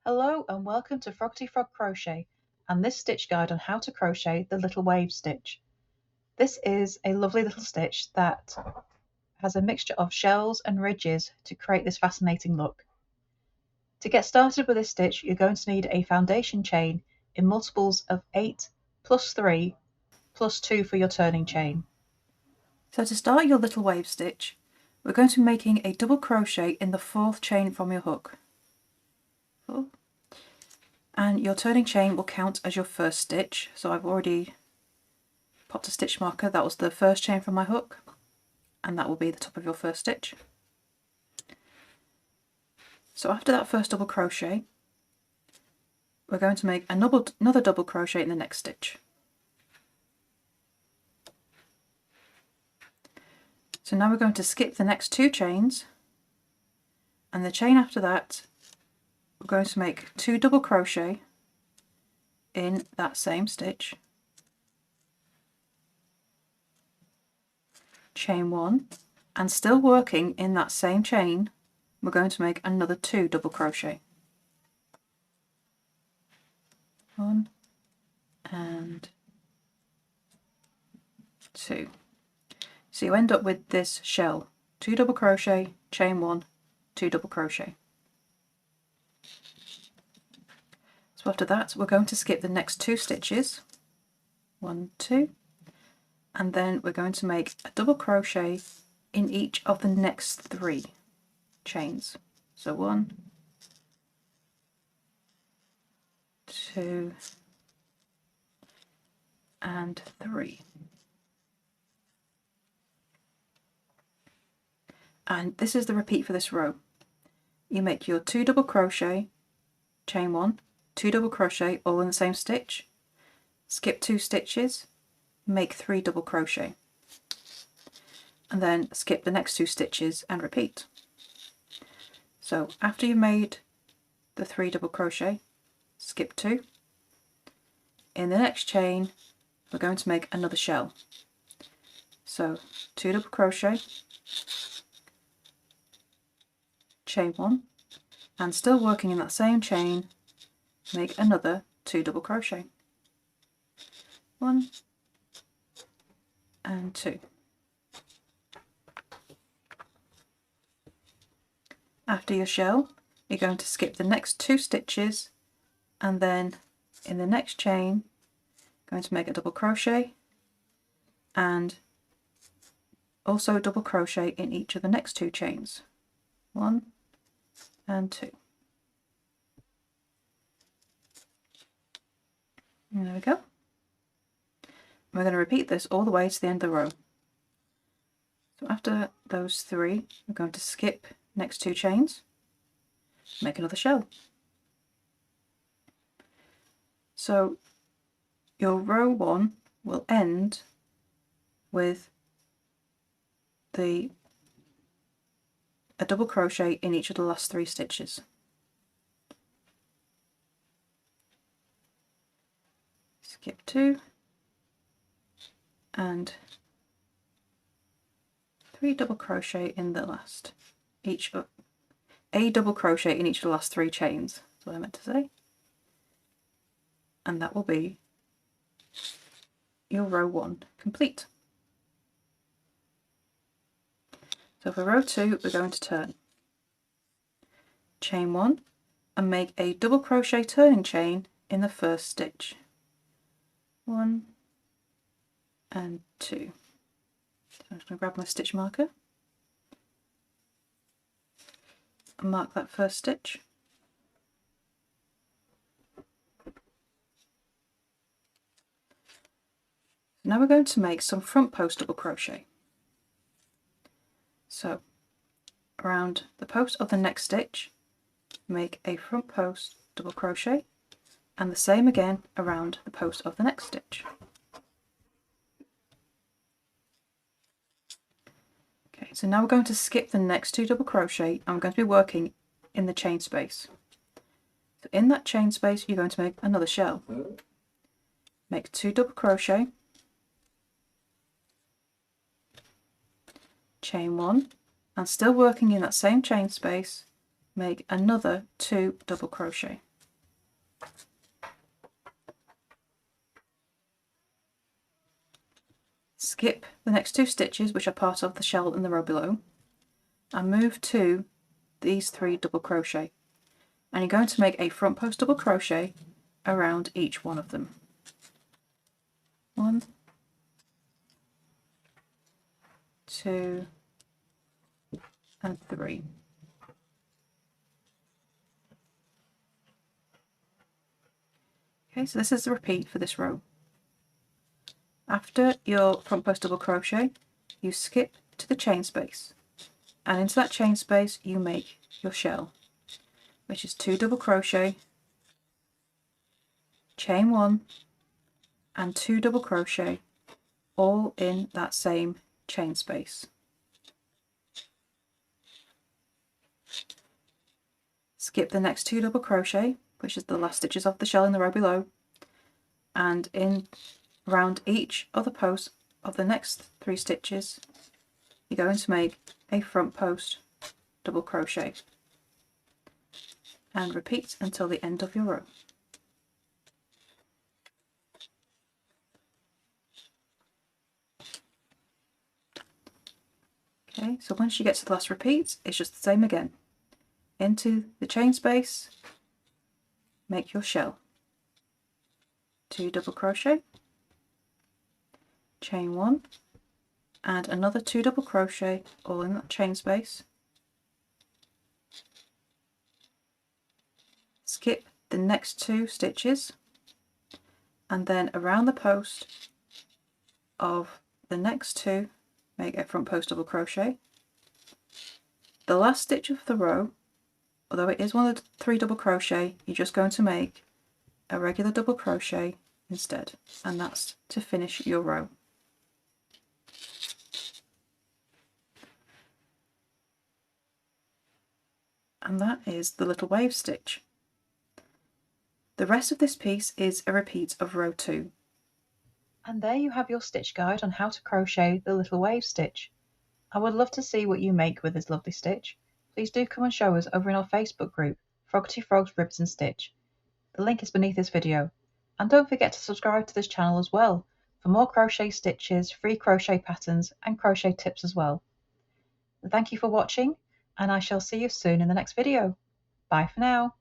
Hello and welcome to Froggity Frog Crochet and this stitch guide on how to crochet the little wave stitch. This is a lovely little stitch that has a mixture of shells and ridges to create this fascinating look. To get started with this stitch, you're going to need a foundation chain in multiples of 8 plus 3 plus 2 for your turning chain. So to start your little wave stitch, we're going to be making a double crochet in the 4th chain from your hook. 4. And your turning chain will count as your first stitch. So I've already popped a stitch marker. That was the first chain from my hook, and that will be the top of your first stitch. So after that first double crochet, we're going to make another double crochet in the next stitch. So now we're going to skip the next 2 chains, and the chain after that we're going to make 2 double crochet in that same stitch, chain 1, and still working in that same chain, we're going to make another 2 double crochet. 1 and 2. So you end up with this shell: 2 double crochet, chain 1, 2 double crochet. So after that we're going to skip the next 2 stitches, 1, 2, and then we're going to make a double crochet in each of the next 3 chains. So 1, 2 and 3. And this is the repeat for this row. You make your 2 double crochet, chain 1, 2 double crochet all in the same stitch, skip 2 stitches, make 3 double crochet, and then skip the next 2 stitches and repeat. So after you've made the 3 double crochet, skip 2. In the next chain we're going to make another shell. So 2 double crochet, chain 1, and still working in that same chain, make another 2 double crochet. 1 and 2. After your shell, you're going to skip the next 2 stitches, and then in the next chain going to make a double crochet and also a double crochet in each of the next 2 chains. 1 and 2. And there we go. We're going to repeat this all the way to the end of the row. So after those 3, we're going to skip next 2 chains, make another shell. So your row 1 will end with a double crochet in each of the last 3 stitches. Skip 2 and 3 double crochet in the last, a double crochet in each of the last 3 chains, that's what I meant to say, and that will be your row 1 complete. So for row 2 we're going to turn, chain 1 and make a double crochet turning chain in the first stitch. 1 and 2. So I'm just going to grab my stitch marker and mark that first stitch. Now we're going to make some front post double crochet. So around the post of the next stitch, make a front post double crochet, and the same again around the post of the next stitch. Okay, so now we're going to skip the next 2 double crochet, and we're going to be working in the chain space. So in that chain space you're going to make another shell. Make 2 double crochet, chain 1, and still working in that same chain space, make another 2 double crochet. Skip the next 2 stitches, which are part of the shell in the row below, and move to these 3 double crochet, and you're going to make a front post double crochet around each one of them. 1, 2 and 3. Okay, so this is the repeat for this row. After your front post double crochet, you skip to the chain space, and into that chain space you make your shell, which is 2 double crochet, chain 1 and 2 double crochet, all in that same chain space. Skip the next 2 double crochet, which is the last stitches of the shell in the row below, and in round each other post of the next 3 stitches you're going to make a front post double crochet, and repeat until the end of your row. Okay, so once you get to the last repeat, it's just the same again. Into the chain space, make your shell, 2 double crochet, chain 1 and another 2 double crochet, all in that chain space. Skip the next 2 stitches, and then around the post of the next 2 make a front post double crochet. The last stitch of the row, although it is one of the 3 double crochet, you're just going to make a regular double crochet instead, and that's to finish your row. And that is the little wave stitch. The rest of this piece is a repeat of row 2. And there you have your stitch guide on how to crochet the little wave stitch. I would love to see what you make with this lovely stitch. Please do come and show us over in our Facebook group, Froggity Frogs Ribs and Stitch. The link is beneath this video. And don't forget to subscribe to this channel as well for more crochet stitches, free crochet patterns and crochet tips as well. Thank you for watching, and I shall see you soon in the next video. Bye for now.